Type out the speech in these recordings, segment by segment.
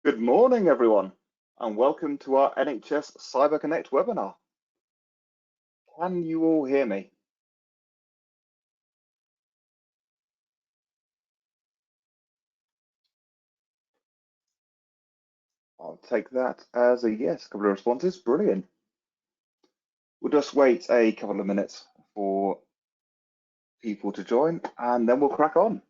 Good morning, everyone, and welcome to our NHS Cyber Connect webinar. Can you all hear me? I'll take that as a yes. A couple of responses. Brilliant. We'll just wait a couple of minutes for people to join, and then we'll crack on.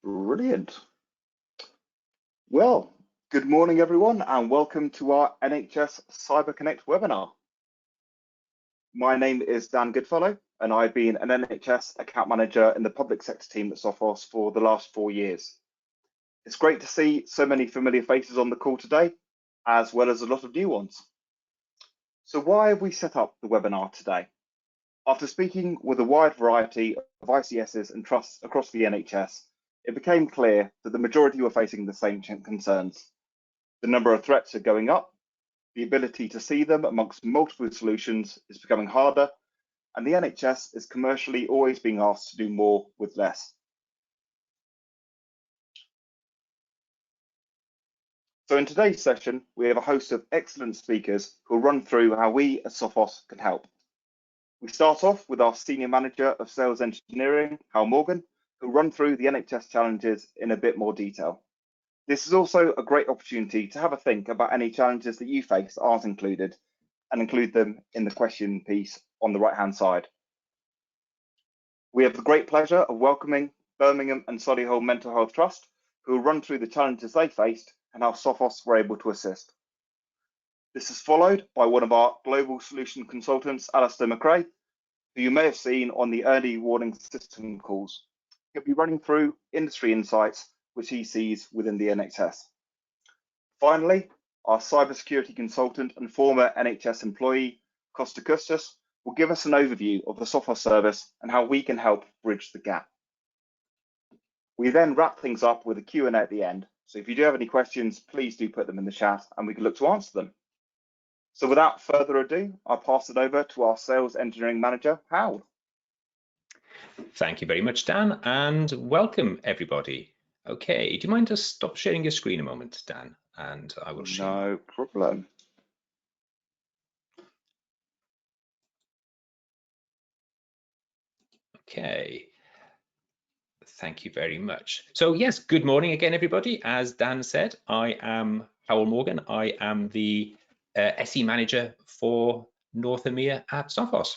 Brilliant. Well, good morning, everyone, and welcome to our NHS Cyber Connect webinar. My name is Dan Goodfellow, and I've been an NHS account manager in the public sector team at Sophos for the last 4 years. It's great to see so many familiar faces on the call today, as well as a lot of new ones. So why have we set up the webinar today? After speaking with a wide variety of ICSs and trusts across the NHS, it became clear that the majority were facing the same concerns. The number of threats are going up, the ability to see them amongst multiple solutions is becoming harder, and the NHS is commercially always being asked to do more with less. So in today's session, we have a host of excellent speakers who will run through how we at Sophos can help. We start off with our Senior Manager of Sales Engineering, Hal Morgan, who will run through the NHS challenges in a bit more detail. This is also a great opportunity to have a think about any challenges that you face aren't included, and include them in the question piece on the right-hand side. We have the great pleasure of welcoming Birmingham and Solihull Mental Health Trust, who will run through the challenges they faced and how Sophos were able to assist. This is followed by one of our global solution consultants, Alistair McRae, who you may have seen on the early warning system calls. He'll be running through industry insights which he sees within the NHS. Finally, our cybersecurity consultant and former NHS employee, Costa Custos, will give us an overview of the Sophos service and how we can help bridge the gap. We then wrap things up with a Q&A at the end. So if you do have any questions, please do put them in the chat and we can look to answer them. So without further ado, I'll pass it over to our Sales Engineering Manager, Hal. Thank you very much, Dan, and welcome everybody. Okay, do you mind to stop sharing your screen a moment, Dan? And I will share. No problem. Okay. Thank you very much. So yes, good morning again, everybody. As Dan said, I am Howell Morgan. I am the SE Manager for North EMEA at Sophos.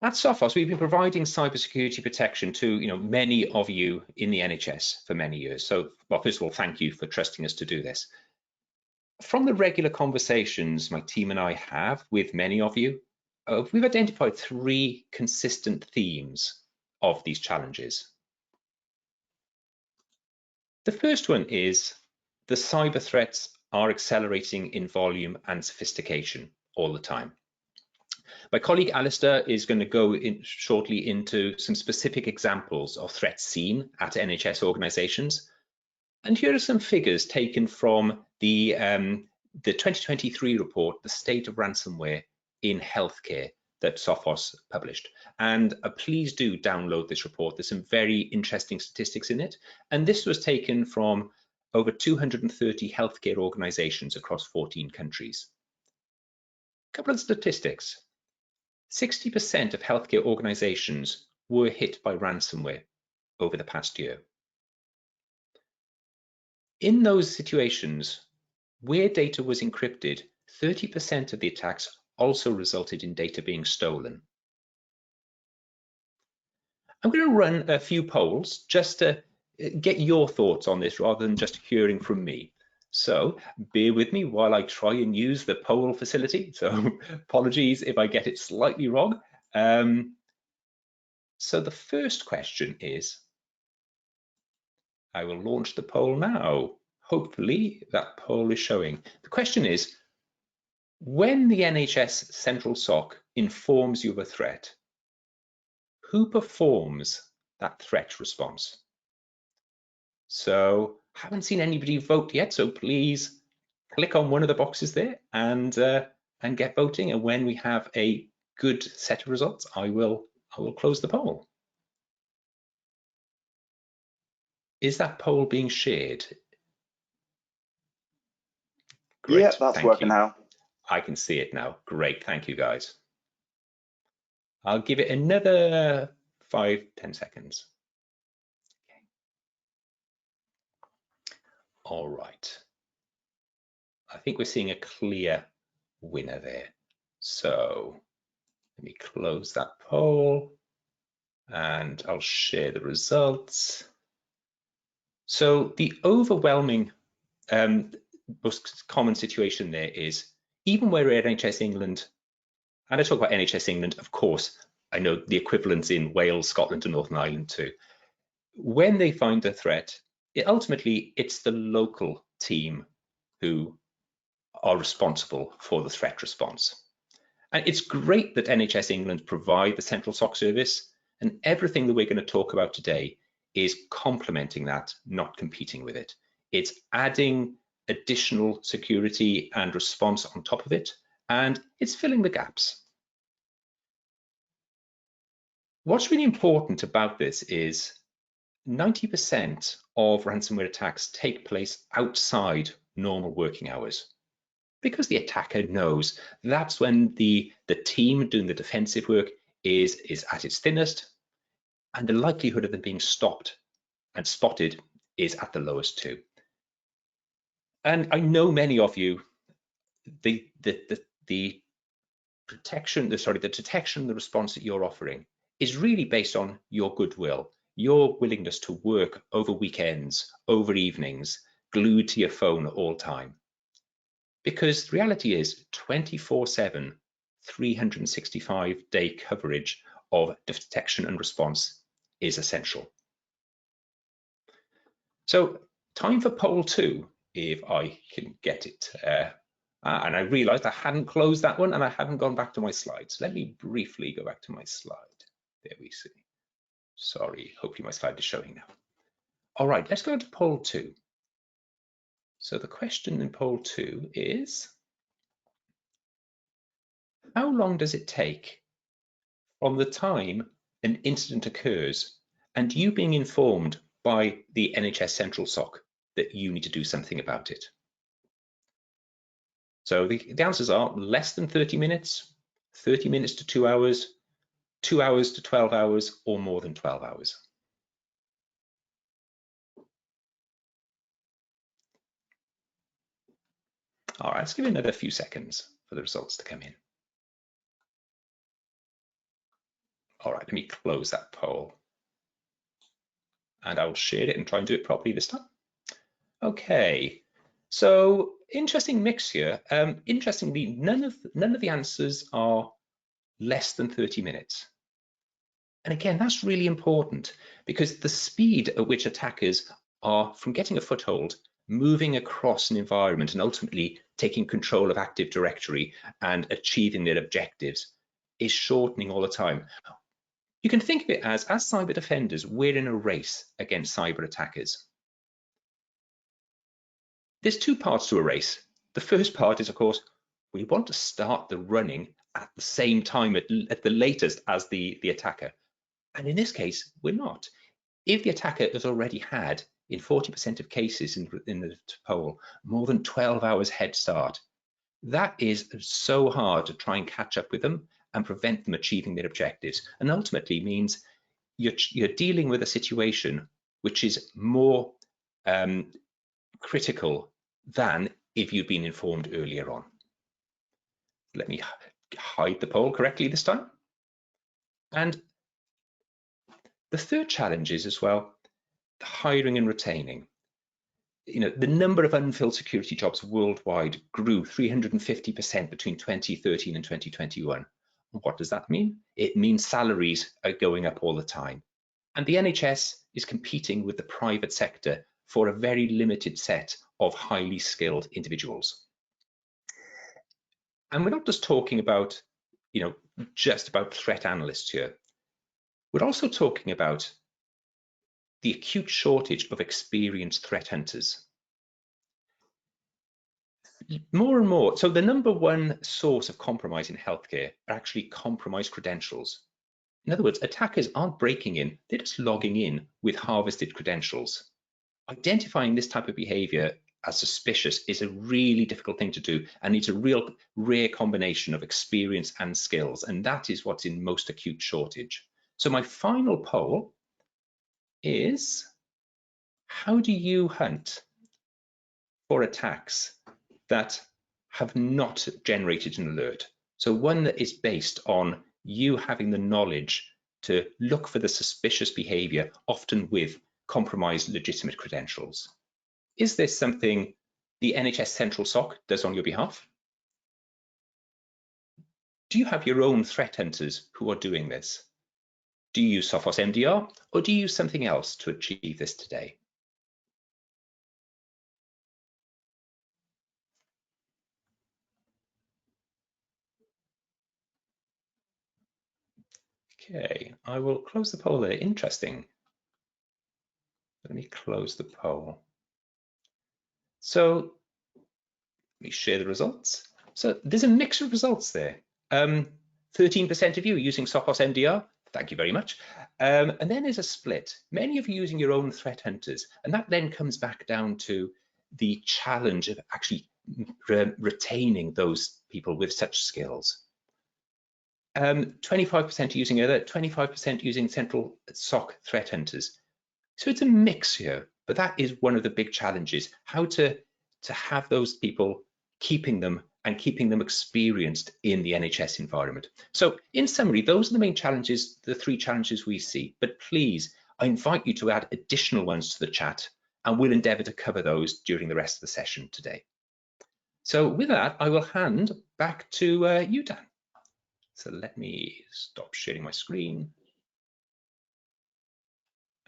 At Sophos, we've been providing cybersecurity protection to many of you in the NHS for many years. So, well, first of all, thank you for trusting us to do this. From the regular conversations my team and I have with many of you, we've identified 3 consistent themes of these challenges. The first one is the cyber threats are accelerating in volume and sophistication all the time. My colleague Alistair is going to go shortly into some specific examples of threats seen at NHS organisations. And here are some figures taken from the 2023 report, The State of Ransomware in Healthcare, that Sophos published. And please do download this report. There's some very interesting statistics in it. And this was taken from over 230 healthcare organisations across 14 countries. A couple of statistics. 60% of healthcare organisations were hit by ransomware over the past year. In those situations where data was encrypted, 30% of the attacks also resulted in data being stolen. I'm going to run a few polls just to get your thoughts on this rather than just hearing from me. So bear with me while I try and use the poll facility. So apologies if I get it slightly wrong. So the first question is, I will launch the poll now. Hopefully that poll is showing. The question is, when the NHS Central SOC informs you of a threat, who performs that threat response? So haven't seen anybody vote yet, so please click on one of the boxes there and get voting. And when we have a good set of results, I will close the poll. Is that poll being shared? Great. Yeah, that's working now. I can see it now. Great, thank you guys. I'll give it another 5-10 seconds. Okay. All right. I think we're seeing a clear winner there. So let me close that poll and I'll share the results. So the overwhelming most common situation there is, even where NHS England, and I talk about NHS England, of course, I know the equivalents in Wales, Scotland and Northern Ireland too. When they find a threat, ultimately it's the local team who are responsible for the threat response. And it's great that NHS England provide the central SOC service, and everything that we're going to talk about today is complementing that, not competing with it. It's adding additional security and response on top of it, and it's filling the gaps. What's really important about this is 90% of ransomware attacks take place outside normal working hours, because the attacker knows that's when the team doing the defensive work is at its thinnest, and the likelihood of them being stopped and spotted is at the lowest too. And I know many of you, the detection, the response that you're offering is really based on your goodwill, your willingness to work over weekends, over evenings, glued to your phone all the time. Because the reality is 24/7, 365-day coverage of detection and response is essential. So time for poll 2, if I can get it. And I realized I hadn't closed that one and I haven't gone back to my slides. Let me briefly go back to my slide. There we see. Sorry, hopefully my slide is showing now. All right, let's go into poll 2. So the question in poll 2 is, how long does it take from the time an incident occurs and you being informed by the NHS Central SOC that you need to do something about it? So the answers are less than 30 minutes, 30 minutes to 2 hours, 2 hours to 12 hours, or more than 12 hours. All right, let's give it another few seconds for the results to come in. All right, let me close that poll. And I'll share it and try and do it properly this time. Okay, so interesting mix here. Interestingly, none of the answers are less than 30 minutes. And again, that's really important because the speed at which attackers are from getting a foothold, moving across an environment and ultimately taking control of Active Directory and achieving their objectives is shortening all the time. You can think of it as cyber defenders, we're in a race against cyber attackers. There's two parts to a race. The first part is, of course, we want to start the running at the same time, at the latest, as the attacker. And in this case, we're not. If the attacker has already had, in 40% of cases in the poll, more than 12 hours head start, that is so hard to try and catch up with them and prevent them achieving their objectives, and ultimately means you're dealing with a situation which is more critical than if you'd been informed earlier on. Let me hide the poll correctly this time. And The third challenge is as well, the hiring and retaining. The number of unfilled security jobs worldwide grew 350% between 2013 and 2021. What does that mean? It means salaries are going up all the time. And the NHS is competing with the private sector for a very limited set of highly skilled individuals. And we're not just talking about, just about threat analysts here. We're also talking about the acute shortage of experienced threat hunters. More and more, so the number one source of compromise in healthcare are actually compromised credentials. In other words, attackers aren't breaking in, they're just logging in with harvested credentials. Identifying this type of behavior as suspicious is a really difficult thing to do and needs a real rare combination of experience and skills, and that is what's in most acute shortage. So my final poll is, how do you hunt for attacks that have not generated an alert? So one that is based on you having the knowledge to look for the suspicious behavior, often with compromised legitimate credentials. Is this something the NHS Central SOC does on your behalf? Do you have your own threat hunters who are doing this? Do you use Sophos MDR, or do you use something else to achieve this today? Okay, I will close the poll there. Interesting. Let me close the poll. So let me share the results. So there's a mix of results there. 13% of you using Sophos MDR. Thank you very much. And then there's a split. Many of you using your own threat hunters. And that then comes back down to the challenge of actually retaining those people with such skills. 25% using other, 25% using Central SOC threat hunters. So it's a mix here, but that is one of the big challenges, how to have those people, keeping them experienced in the NHS environment. So in summary, those are the main challenges, the three challenges we see, but please, I invite you to add additional ones to the chat and we'll endeavour to cover those during the rest of the session today. So with that, I will hand back to you, Dan. So let me stop sharing my screen.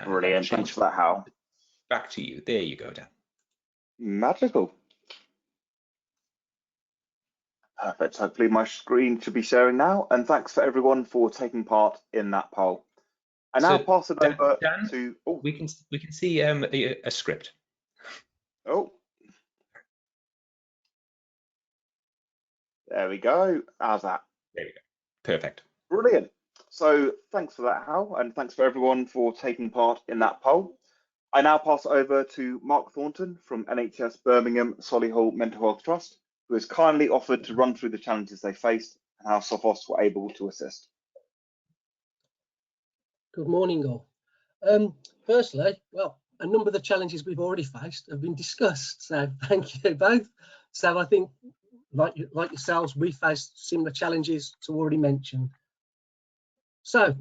Brilliant, thanks for that, Hal. Back to you. There you go, Dan. Magical. Perfect. Hopefully my screen should be sharing now. And thanks for everyone for taking part in that poll. I now pass it over Dan, to. Oh, we can see a script. Oh. There we go. How's that? There we go. Perfect. Brilliant. So thanks for that, Hal, and thanks for everyone for taking part in that poll. I now pass it over to Mark Thornton from NHS Birmingham and Solihull Mental Health Trust, who has kindly offered to run through the challenges they faced and how Sophos were able to assist. Good morning, all. Firstly, well, a number of the challenges we've already faced have been discussed, so thank you both. So I think, like yourselves, we faced similar challenges to already mentioned. So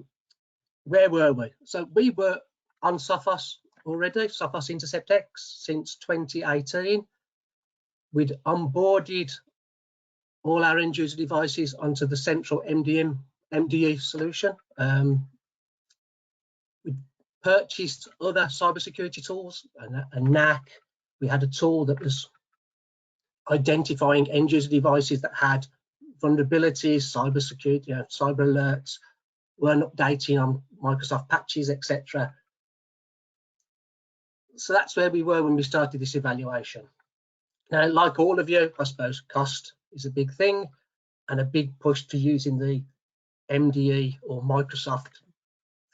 where were we? So we were on Sophos already, Sophos Intercept X, since 2018. We'd onboarded all our end user devices onto the central MDE solution. We purchased other cybersecurity tools, a NAC. We had a tool that was identifying end user devices that had vulnerabilities, cybersecurity, cyber alerts, weren't updating on Microsoft patches, etc. So that's where we were when we started this evaluation. Now, like all of you, I suppose cost is a big thing and a big push to using the MDE or Microsoft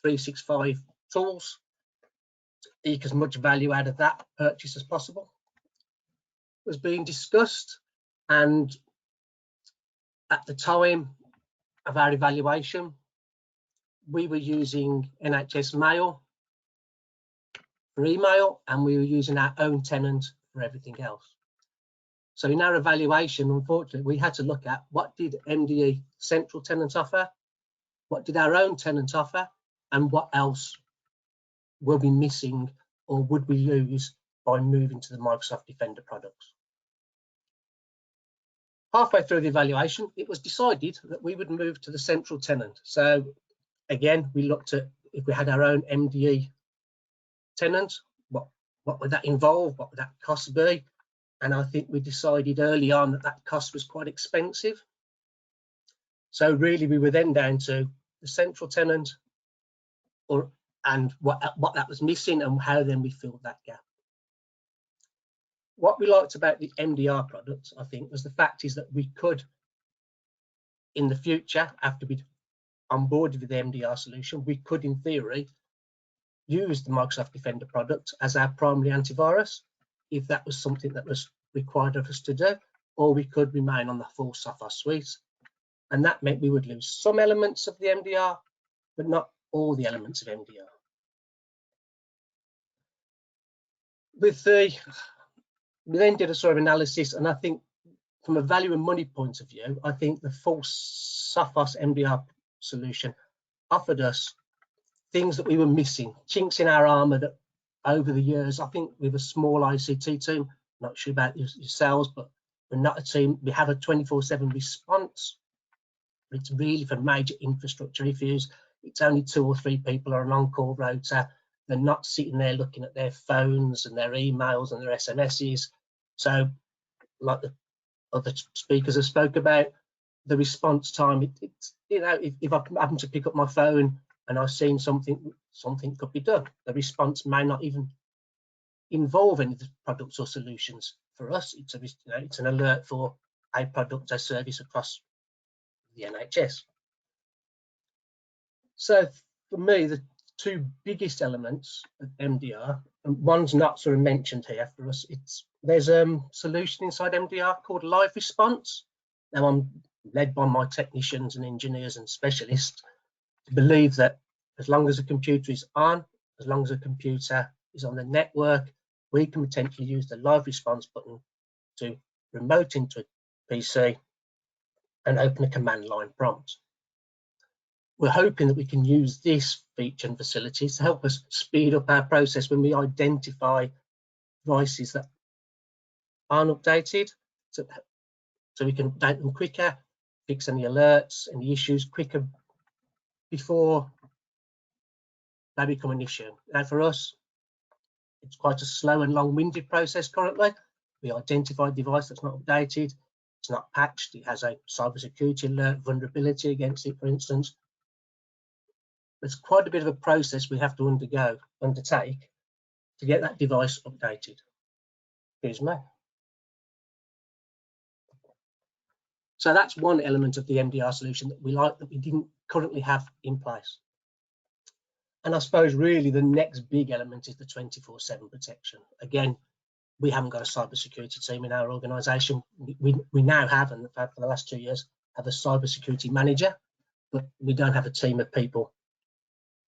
365 tools to eke as much value out of that purchase as possible was being discussed. And at the time of our evaluation, we were using NHS Mail for email, and we were using our own tenant for everything else. So in our evaluation, unfortunately, we had to look at what did MDE central tenant offer, what did our own tenant offer, and what else were we missing or would we lose by moving to the Microsoft Defender products. Halfway through the evaluation, it was decided that we would move to the central tenant. So again, we looked at if we had our own MDE tenant, what would that involve? What would that cost be? And I think we decided early on that that cost was quite expensive. So really, we were then down to the central tenant, and what that was missing, and how then we filled that gap. What we liked about the MDR product, I think, was the fact is that we could, in the future, after we'd onboarded with the MDR solution, we could, in theory, use the Microsoft Defender product as our primary antivirus, if that was something that was required of us to do, or we could remain on the full Sophos suite. And that meant we would lose some elements of the MDR, but not all the elements of MDR. We then did a sort of analysis, and I think from a value and money point of view, I think the full Sophos MDR solution offered us things that we were missing, chinks in our armour that over the years, I think with a small ICT team, not sure about yourselves, but we're not a team, we have a 24/7 response. It's really for major infrastructure issues. It's only 2 or 3 people are an on-call rota. They're not sitting there looking at their phones and their emails and their SMSs. So like the other speakers have spoke about, the response time, it's, you know, if I happen to pick up my phone and I've seen something could be done, the response may not even involve any of the products or solutions. For us, it's it's an alert for a product or service across the NHS. So for me, the 2 biggest elements of MDR, and one's not sort of mentioned here for us, there's a solution inside MDR called Live Response. Now I'm led by my technicians and engineers and specialists to believe that as long as a computer is on, as long as a computer is on the network, we can potentially use the Live Response button to remote into a PC and open a command line prompt. We're hoping that we can use this feature and facilities to help us speed up our process when we identify devices that aren't updated, so we can update them quicker, fix any alerts, any issues quicker before they become an issue. Now for us, it's quite a slow and long-winded process currently. We identify a device that's not updated, it's not patched, it has a cybersecurity alert vulnerability against it, for instance. It's quite a bit of a process we have to undertake to get that device updated. Excuse me. So that's one element of the MDR solution that we like, that we didn't currently have in place. And I suppose really the next big element is the 24/7 protection. Again, we haven't got a cybersecurity team in our organisation. We now have, and for the last 2 years, have a cybersecurity manager, but we don't have a team of people.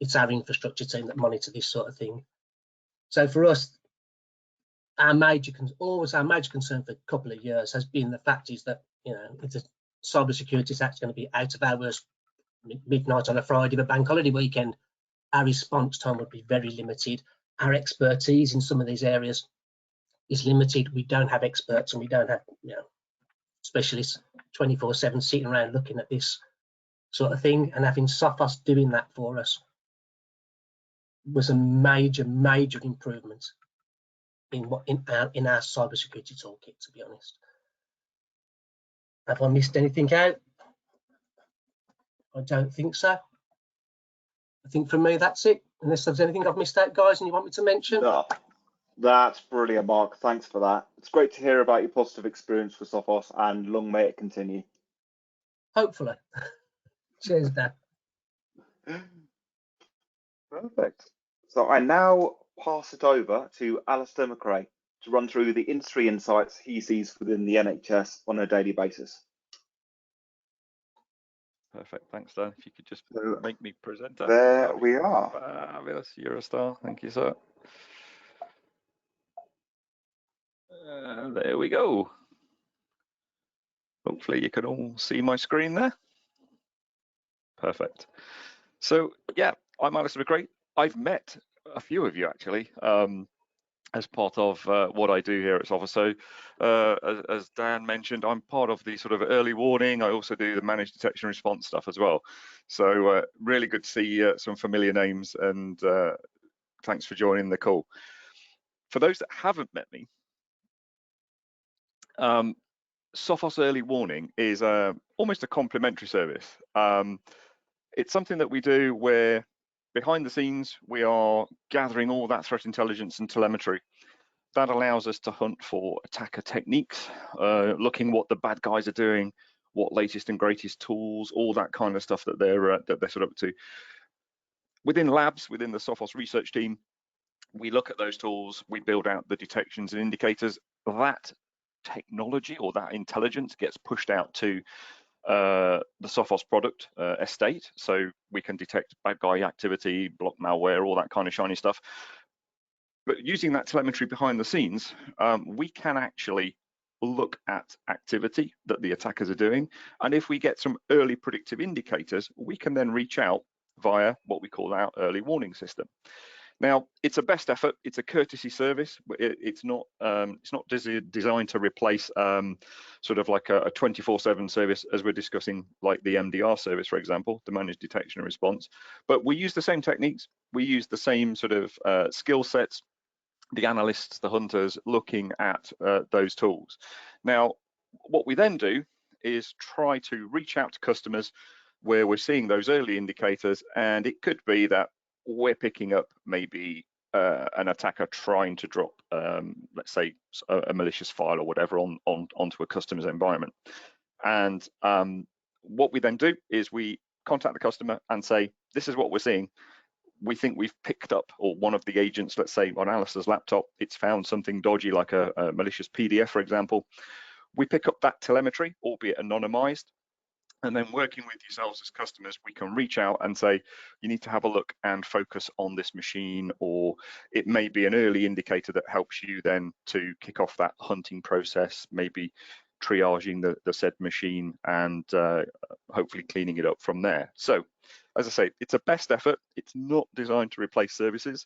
It's our infrastructure team that monitor this sort of thing. So for us, our major concern for a couple of years has been the fact is that, you know, if the cybersecurity act's going to be out of hours, midnight on a Friday, a bank holiday weekend, our response time would be very limited. Our expertise in some of these areas is limited. We don't have experts, and we don't have, you know, specialists 24/7 sitting around looking at this sort of thing, and having Sophos doing that for us was a major improvement in our cybersecurity toolkit, to be honest. Have I missed anything out? I don't think so. I think for me that's it, unless there's anything I've missed out, guys, and you want me to mention. No, that's brilliant, Mark. Thanks for that. It's great to hear about your positive experience with Sophos, and long may it continue. Hopefully. Cheers, Dan. Perfect. So I now pass it over to Alistair McRae to run through the industry insights he sees within the NHS on a daily basis. Perfect. Thanks, Dan. If you could just make me presenter. There we are. Fabulous. You're a star. Thank you, sir. There we go. Hopefully you can all see my screen there. Perfect. So yeah, I'm Alistair McRae. I've met a few of you actually, as part of what I do here at Sophos. So as Dan mentioned, I'm part of the sort of early warning. I also do the managed detection and response stuff as well. So really good to see some familiar names, and thanks for joining the call. For those that haven't met me, Sophos Early Warning is almost a complimentary service. It's something that we do where behind the scenes we are gathering all that threat intelligence and telemetry. That allows us to hunt for attacker techniques, looking what the bad guys are doing, what latest and greatest tools, all that kind of stuff that they're sort of up to. Within labs, within the Sophos research team, we look at those tools, we build out the detections and indicators. That technology or that intelligence gets pushed out to the Sophos product estate, so we can detect bad guy activity, block malware, all that kind of shiny stuff. But using that telemetry behind the scenes, we can actually look at activity that the attackers are doing. And if we get some early predictive indicators, we can then reach out via what we call our early warning system. Now, it's a best effort. It's a courtesy service. It's not designed to replace sort of like a 24/7 service, as we're discussing, like the MDR service, for example, the managed detection and response. But we use the same techniques. We use the same sort of skill sets, the analysts, the hunters, looking at those tools. Now, what we then do is try to reach out to customers where we're seeing those early indicators, and it could be that we're picking up maybe an attacker trying to drop, let's say, a malicious file or whatever onto a customer's environment. And what we then do is we contact the customer and say, this is what we're seeing. We think we've picked up, or one of the agents, let's say on Alistair's laptop, it's found something dodgy like a malicious PDF, for example. We pick up that telemetry, albeit anonymized, and then working with yourselves as customers, we can reach out and say, you need to have a look and focus on this machine, or it may be an early indicator that helps you then to kick off that hunting process, maybe triaging the said machine and hopefully cleaning it up from there. So, as I say, it's a best effort. It's not designed to replace services,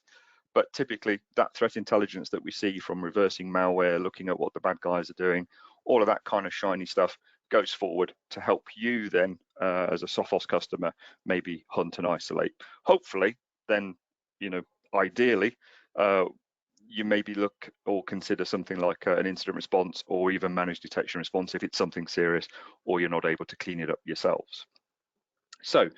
but typically that threat intelligence that we see from reversing malware, looking at what the bad guys are doing, all of that kind of shiny stuff goes forward to help you then as a Sophos customer maybe hunt and isolate. Hopefully then, you know, ideally you maybe look or consider something like an incident response or even managed detection response if it's something serious or you're not able to clean it up yourselves. So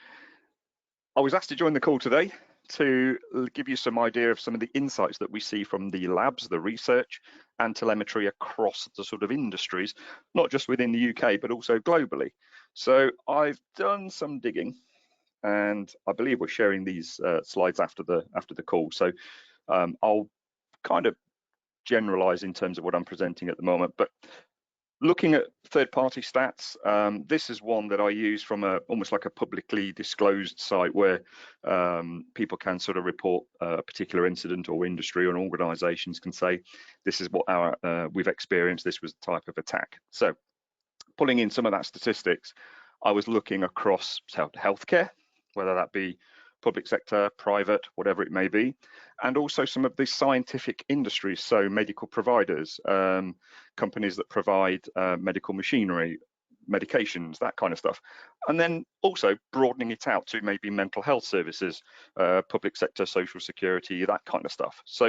I was asked to join the call today to give you some idea of some of the insights that we see from the labs, the research and telemetry across the sort of industries, not just within the UK, but also globally. So I've done some digging, and I believe we're sharing these slides after the call. So I'll kind of generalize in terms of what I'm presenting at the moment, but looking at third-party stats, this is one that I use from almost like a publicly disclosed site where people can sort of report a particular incident, or industry or organisations can say, this is what we've experienced, this was the type of attack. So pulling in some of that statistics, I was looking across healthcare, whether that be public sector, private, whatever it may be, and also some of the scientific industries, so medical providers, companies that provide medical machinery, medications, that kind of stuff. And then also broadening it out to maybe mental health services, public sector, social security, that kind of stuff. So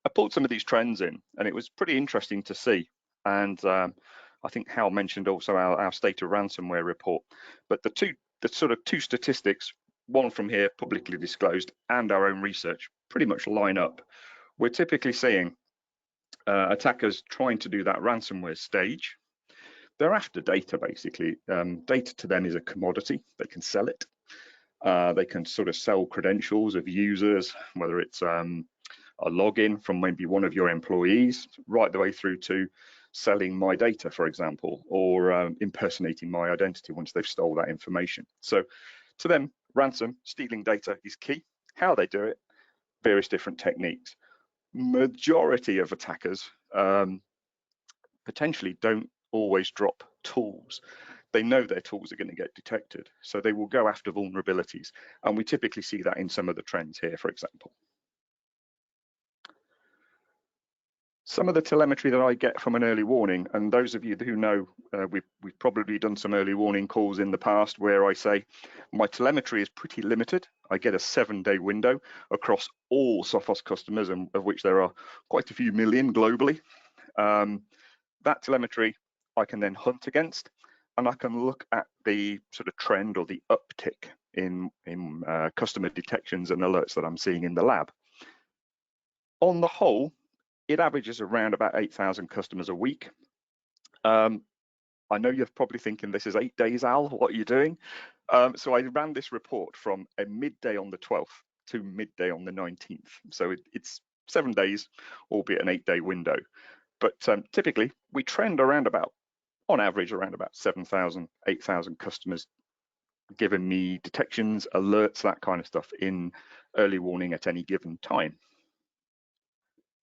I pulled some of these trends in, and it was pretty interesting to see. And I think Hal mentioned also our State of Ransomware report. But the sort of two statistics, one from here, publicly disclosed, and our own research, pretty much line up. We're typically seeing attackers trying to do that ransomware stage. They're after data, basically. Data to them is a commodity. They can sell it. They can sort of sell credentials of users, whether it's a login from maybe one of your employees, right the way through to selling my data, for example, or impersonating my identity once they've stole that information. So to them, stealing data is key. How they do it, various different techniques. Majority of attackers potentially don't always drop tools. They know their tools are going to get detected, so they will go after vulnerabilities. And we typically see that in some of the trends here, for example. Some of the telemetry that I get from an early warning, and those of you who know, we've probably done some early warning calls in the past where I say my telemetry is pretty limited. I get a 7-day window across all Sophos customers, and of which there are quite a few million globally. That telemetry I can then hunt against, and I can look at the sort of trend or the uptick in customer detections and alerts that I'm seeing in the lab. On the whole, it averages around about 8,000 customers a week. I know you're probably thinking, this is 8 days, Al, what are you doing? So I ran this report from a midday on the 12th to midday on the 19th. So it's 7 days, albeit an 8-day window. But typically, we trend around about, on average, around about 7,000, 8,000 customers giving me detections, alerts, that kind of stuff in early warning at any given time.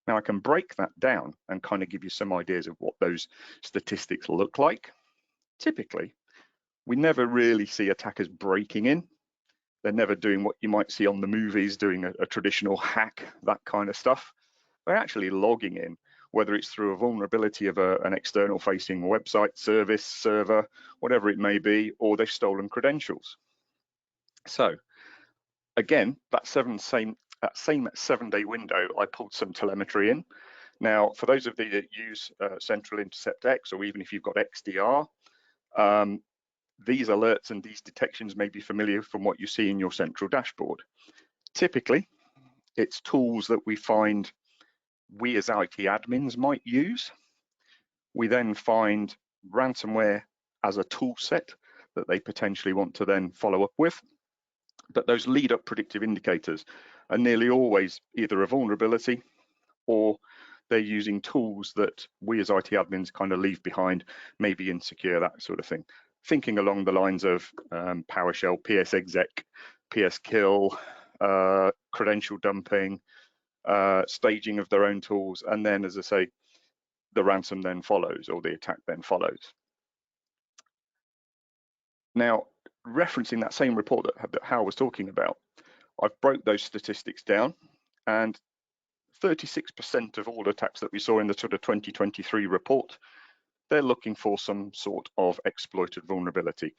Now I can break that down and kind of give you some ideas of what those statistics look like. Typically, we never really see attackers breaking in. They're never doing what you might see on the movies, doing a traditional hack, that kind of stuff. They're actually logging in, whether it's through a vulnerability of an external facing website, service, server, whatever it may be, or they've stolen credentials. So again, that same 7-day window, I pulled some telemetry in. Now, for those of you that use Central Intercept X, or even if you've got XDR, these alerts and these detections may be familiar from what you see in your central dashboard. Typically, it's tools that we find we as IT admins might use. We then find ransomware as a tool set that they potentially want to then follow up with. But those lead up predictive indicators are nearly always either a vulnerability or they're using tools that we as IT admins kind of leave behind, maybe insecure, that sort of thing. Thinking along the lines of PowerShell, PSExec, PSKill, credential dumping, staging of their own tools, and then, as I say, the ransom then follows, or the attack then follows. Now, referencing that same report that Hal was talking about, I've broke those statistics down, and 36% of all attacks that we saw in the sort of 2023 report, they're looking for some sort of exploited vulnerability,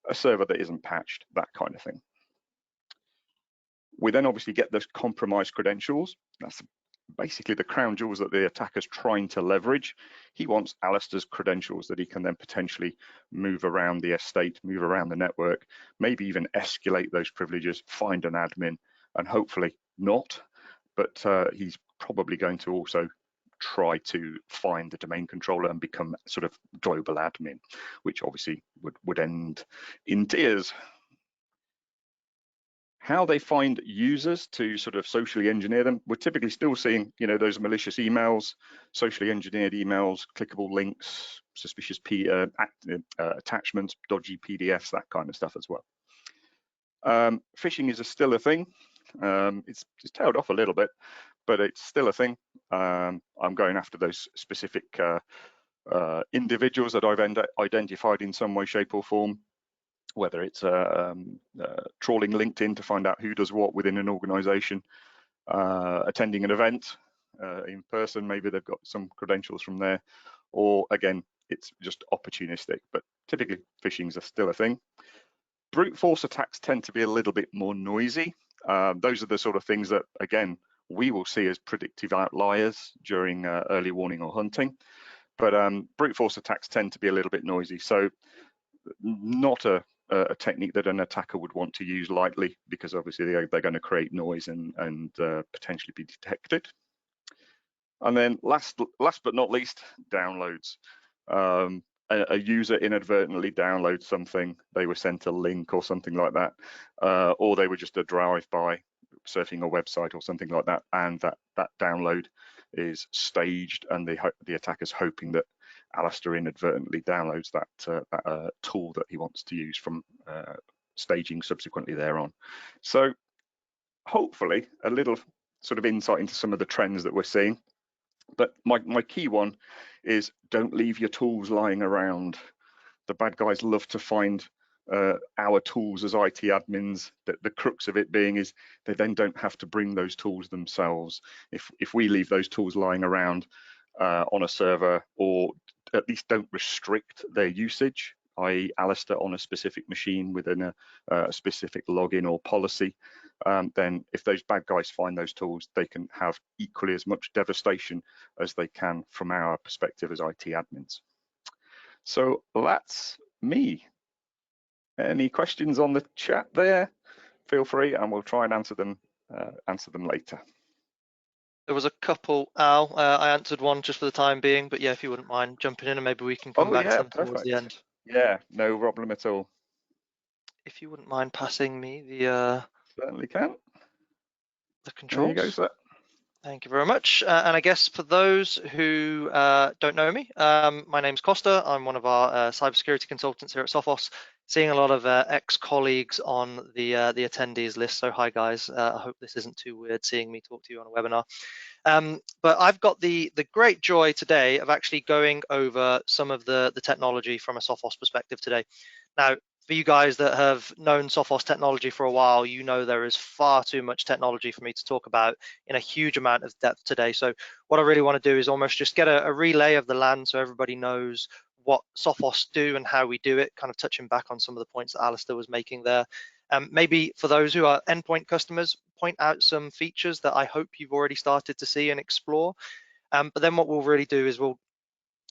a server that isn't patched, that kind of thing. We then obviously get those compromised credentials. That's basically the crown jewels that the attacker's trying to leverage. He wants Alistair's credentials that he can then potentially move around the estate, move around the network, maybe even escalate those privileges, find an admin, and hopefully not, but he's probably going to also try to find the domain controller and become sort of global admin, which obviously would end in tears. How they find users to sort of socially engineer them, we're typically still seeing, you know, those malicious emails, socially engineered emails, clickable links, suspicious attachments, dodgy PDFs, that kind of stuff as well. Phishing is still a thing. It's tailed off a little bit, but it's still a thing. I'm going after those specific individuals that I've identified in some way, shape or form, whether it's trawling LinkedIn to find out who does what within an organization, attending an event in person, maybe they've got some credentials from there, or again, it's just opportunistic, but typically phishing is still a thing. Brute force attacks tend to be a little bit more noisy. Those are the sort of things that, again, we will see as predictive outliers during early warning or hunting. But brute force attacks tend to be a little bit noisy. So not a technique that an attacker would want to use lightly, because obviously they're going to create noise and potentially be detected. And then last but not least, downloads. A user inadvertently downloads something, they were sent a link or something like that, or they were just a drive-by surfing a website or something like that, and that download is staged, and the attacker's hoping that Alistair inadvertently downloads that tool that he wants to use from staging subsequently thereon. So hopefully a little sort of insight into some of the trends that we're seeing. But my key one is, don't leave your tools lying around. The bad guys love to find our tools as IT admins. The crux of it being is they then don't have to bring those tools themselves. If we leave those tools lying around, on a server, or at least don't restrict their usage, i.e. Alistair on a specific machine within a specific login or policy, then if those bad guys find those tools, they can have equally as much devastation as they can from our perspective as IT admins. So that's me. Any questions on the chat there? Feel free, and we'll try and answer them later. There was a couple, Al. I answered one just for the time being, but yeah, if you wouldn't mind jumping in, and maybe we can come back to them towards the end. Yeah, no problem at all. If you wouldn't mind passing me the certainly can. The controls. There you go, sir. Thank you very much. And I guess for those who don't know me, my name's Costa. I'm one of our cybersecurity consultants here at Sophos. Seeing a lot of ex-colleagues on the attendees list. So hi guys. I hope this isn't too weird seeing me talk to you on a webinar. But I've got the great joy today of actually going over some of the technology from a Sophos perspective today. Now, for you guys that have known Sophos technology for a while, you know there is far too much technology for me to talk about in a huge amount of depth today. So what I really want to do is almost just get a relay of the land so everybody knows what Sophos do and how we do it, kind of touching back on some of the points that Alistair was making there. Maybe for those who are endpoint customers, point out some features that I hope you've already started to see and explore. But then what we'll really do is we'll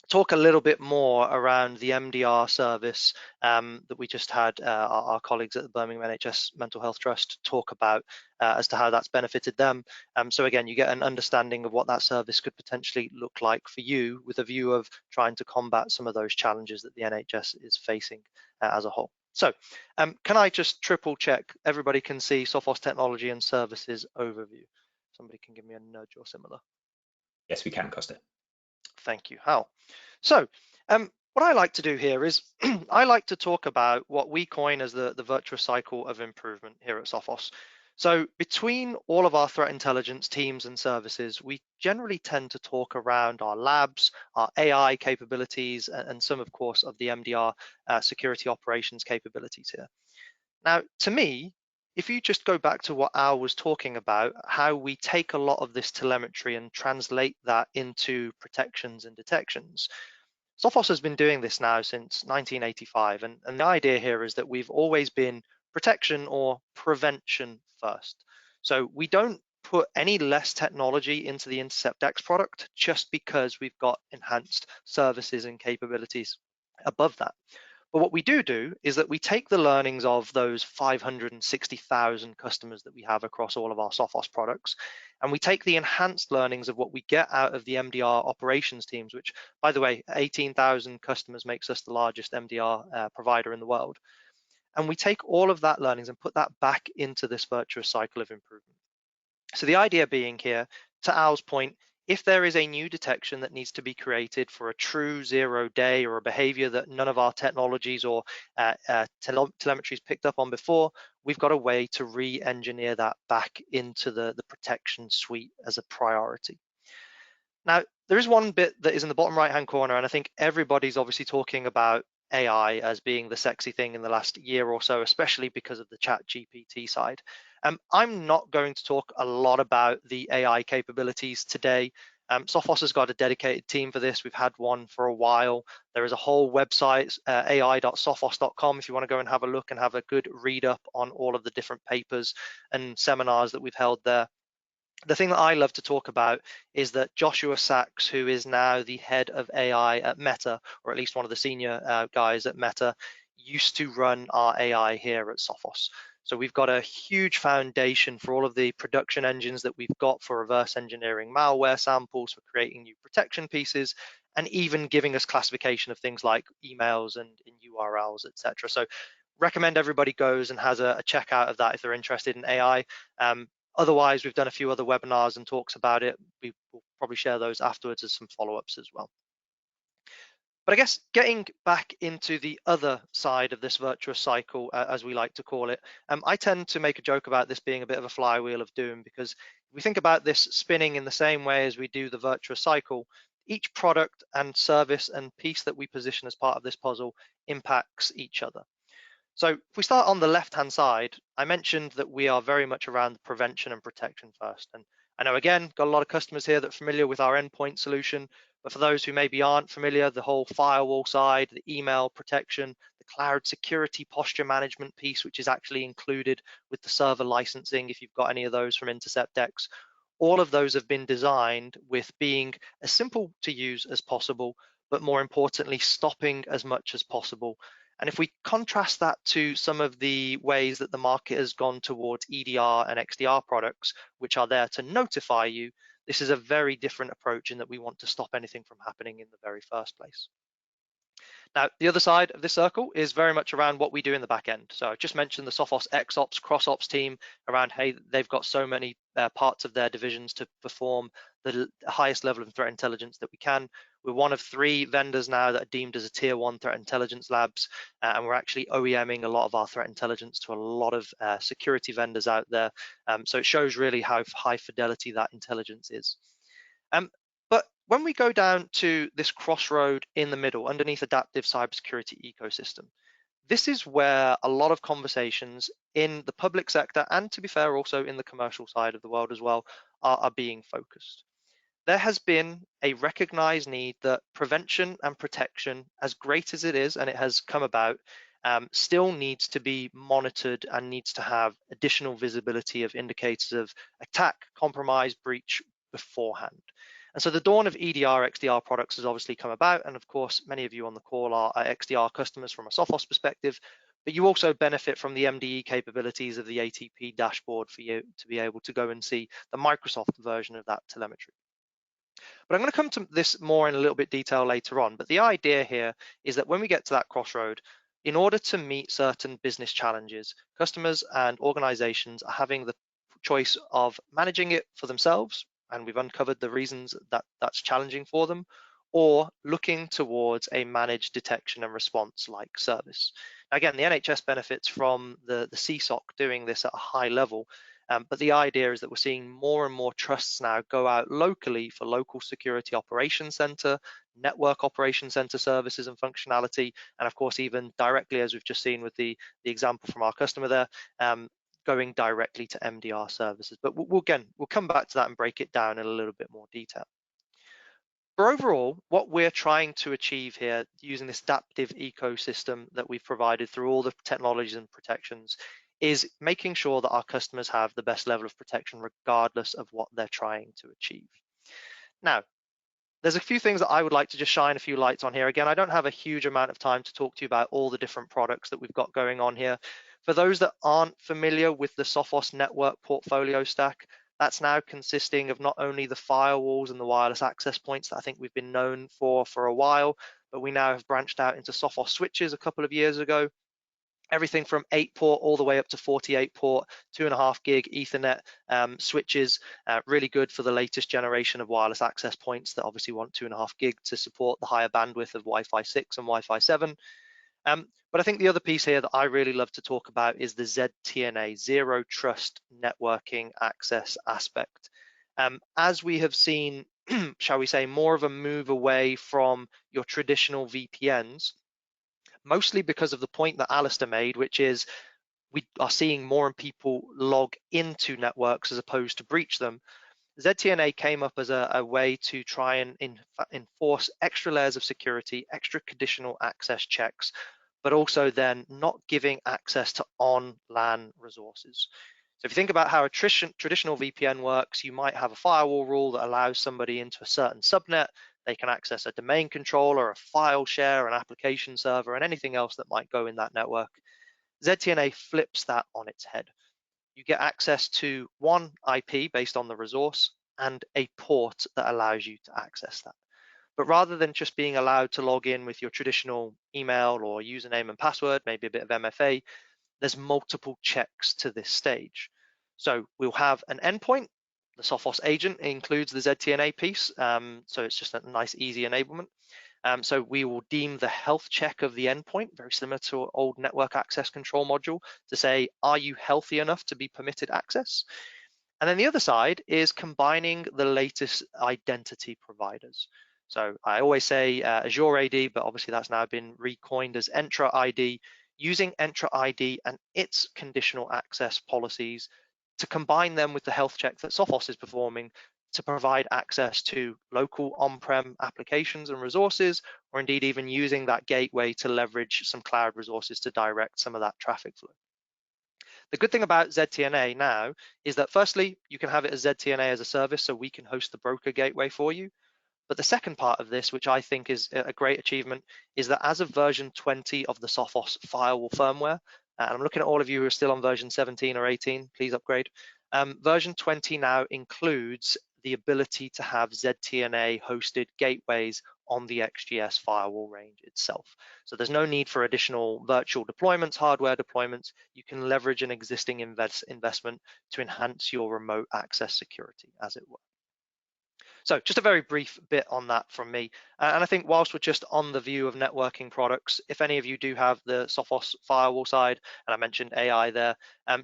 talk a little bit more around the MDR service that we just had our colleagues at the Birmingham NHS Mental Health Trust talk about as to how that's benefited them. So again, you get an understanding of what that service could potentially look like for you, with a view of trying to combat some of those challenges that the NHS is facing as a whole. So can I just triple check everybody can see Sophos technology and services overview? Somebody can give me a nudge or similar. Yes, we can, Costa. Thank you, Hal. So what I like to do here is I like to talk about what we coin as the virtuous cycle of improvement here at Sophos. So between all of our threat intelligence teams and services, we generally tend to talk around our labs, our AI capabilities, and some, of course, of the MDR security operations capabilities here. Now, to me, if you just go back to what Al was talking about, how we take a lot of this telemetry and translate that into protections and detections, Sophos has been doing this now since 1985. And the idea here is that we've always been protection or prevention first. So we don't put any less technology into the Intercept X product just because we've got enhanced services and capabilities above that. But what we do is that we take the learnings of those 560,000 customers that we have across all of our Sophos products, and we take the enhanced learnings of what we get out of the MDR operations teams, which, by the way, 18,000 customers makes us the largest MDR provider in the world. And we take all of that learnings and put that back into this virtuous cycle of improvement. So the idea being here, to Al's point, if there is a new detection that needs to be created for a true 0-day or a behavior that none of our technologies or telemetries picked up on before, we've got a way to re-engineer that back into the protection suite as a priority. Now, there is one bit that is in the bottom right-hand corner, and I think everybody's obviously talking about AI as being the sexy thing in the last year or so, especially because of the ChatGPT side. I'm not going to talk a lot about the AI capabilities today. Sophos has got a dedicated team for this. We've had one for a while. There is a whole website, ai.sophos.com, if you want to go and have a look and have a good read up on all of the different papers and seminars that we've held there. The thing that I love to talk about is that Joshua Sachs, who is now the head of AI at Meta, or at least one of the senior guys at Meta, used to run our AI here at Sophos. So we've got a huge foundation for all of the production engines that we've got for reverse engineering malware samples, for creating new protection pieces, and even giving us classification of things like emails and URLs, etc. So recommend everybody goes and has a check out of that if they're interested in AI. Otherwise, we've done a few other webinars and talks about it. We will probably share those afterwards as some follow-ups as well. But I guess getting back into the other side of this virtuous cycle, as we like to call it, I tend to make a joke about this being a bit of a flywheel of doom, because if we think about this spinning in the same way as we do the virtuous cycle, each product and service and piece that we position as part of this puzzle impacts each other. So if we start on the left-hand side, I mentioned that we are very much around prevention and protection first. And I know, again, got a lot of customers here that are familiar with our endpoint solution, but for those who maybe aren't familiar, the whole firewall side, the email protection, the cloud security posture management piece, which is actually included with the server licensing, if you've got any of those from InterceptX, all of those have been designed with being as simple to use as possible, but more importantly, stopping as much as possible. And if we contrast that to some of the ways that the market has gone towards EDR and XDR products, which are there to notify you, this is a very different approach in that we want to stop anything from happening in the very first place. Now, the other side of this circle is very much around what we do in the back end. So I just mentioned the Sophos XOps, CrossOps team around, hey, they've got so many parts of their divisions to perform the highest level of threat intelligence that we can. We're one of 3 vendors now that are deemed as a tier 1 threat intelligence labs, and we're actually OEMing a lot of our threat intelligence to a lot of security vendors out there. So it shows really how high fidelity that intelligence is. But when we go down to this crossroad in the middle, underneath adaptive cybersecurity ecosystem, this is where a lot of conversations in the public sector, and to be fair, also in the commercial side of the world as well, are being focused. There has been a recognized need that prevention and protection, as great as it is, and it has come about, still needs to be monitored and needs to have additional visibility of indicators of attack, compromise, breach beforehand. And so the dawn of EDR, XDR products has obviously come about. And of course, many of you on the call are XDR customers from a Sophos perspective, but you also benefit from the MDE capabilities of the ATP dashboard for you to be able to go and see the Microsoft version of that telemetry. But I'm going to come to this more in a little bit detail later on. But the idea here is that when we get to that crossroad, in order to meet certain business challenges, customers and organizations are having the choice of managing it for themselves, and we've uncovered the reasons that that's challenging for them, or looking towards a managed detection and response like service. Now, again, the NHS benefits from the CSOC doing this at a high level, but the idea is that we're seeing more and more trusts now go out locally for local security operations center, network operations center services and functionality, and of course, even directly, as we've just seen with the example from our customer there, going directly to MDR services. But we'll come back to that and break it down in a little bit more detail. But overall, what we're trying to achieve here using this adaptive ecosystem that we've provided through all the technologies and protections is making sure that our customers have the best level of protection regardless of what they're trying to achieve. Now, there's a few things that I would like to just shine a few lights on here. Again, I don't have a huge amount of time to talk to you about all the different products that we've got going on here. For those that aren't familiar with the Sophos network portfolio stack, that's now consisting of not only the firewalls and the wireless access points that I think we've been known for a while, but we now have branched out into Sophos switches a couple of years ago. Everything from 8-port all the way up to 48-port, 2.5 gig Ethernet switches, really good for the latest generation of wireless access points that obviously want 2.5 gig to support the higher bandwidth of Wi-Fi 6 and Wi-Fi 7. But I think the other piece here that I really love to talk about is the ZTNA, Zero Trust Networking Access aspect. As we have seen, shall we say, more of a move away from your traditional VPNs, mostly because of the point that Alistair made, which is we are seeing more people log into networks as opposed to breach them. ZTNA came up as a way to try and enforce extra layers of security, extra conditional access checks, but also then not giving access to on-LAN resources. So if you think about how a traditional VPN works, you might have a firewall rule that allows somebody into a certain subnet. They can access a domain controller, a file share, an application server, and anything else that might go in that network. ZTNA flips that on its head. You get access to one IP based on the resource and a port that allows you to access that. But rather than just being allowed to log in with your traditional email or username and password, maybe a bit of MFA, there's multiple checks to this stage. So we'll have an endpoint. The Sophos agent includes the ZTNA piece, so it's just a nice, easy enablement. So we will deem the health check of the endpoint, very similar to our old network access control module, to say, are you healthy enough to be permitted access? And then the other side is combining the latest identity providers. So I always say Azure AD, but obviously that's now been recoined as Entra ID, using Entra ID and its conditional access policies to combine them with the health check that Sophos is performing to provide access to local on-prem applications and resources, or indeed even using that gateway to leverage some cloud resources to direct some of that traffic flow. The good thing about ZTNA now is that firstly, you can have it as ZTNA as a service, so we can host the broker gateway for you. But the second part of this, which I think is a great achievement, is that as of version 20 of the Sophos firewall firmware, and I'm looking at all of you who are still on version 17 or 18, please upgrade. Version 20 now includes the ability to have ZTNA hosted gateways on the XGS firewall range itself. So there's no need for additional virtual deployments, hardware deployments. You can leverage an existing investment to enhance your remote access security, as it were. So just a very brief bit on that from me. And I think whilst we're just on the view of networking products, if any of you do have the Sophos firewall side, and I mentioned AI there,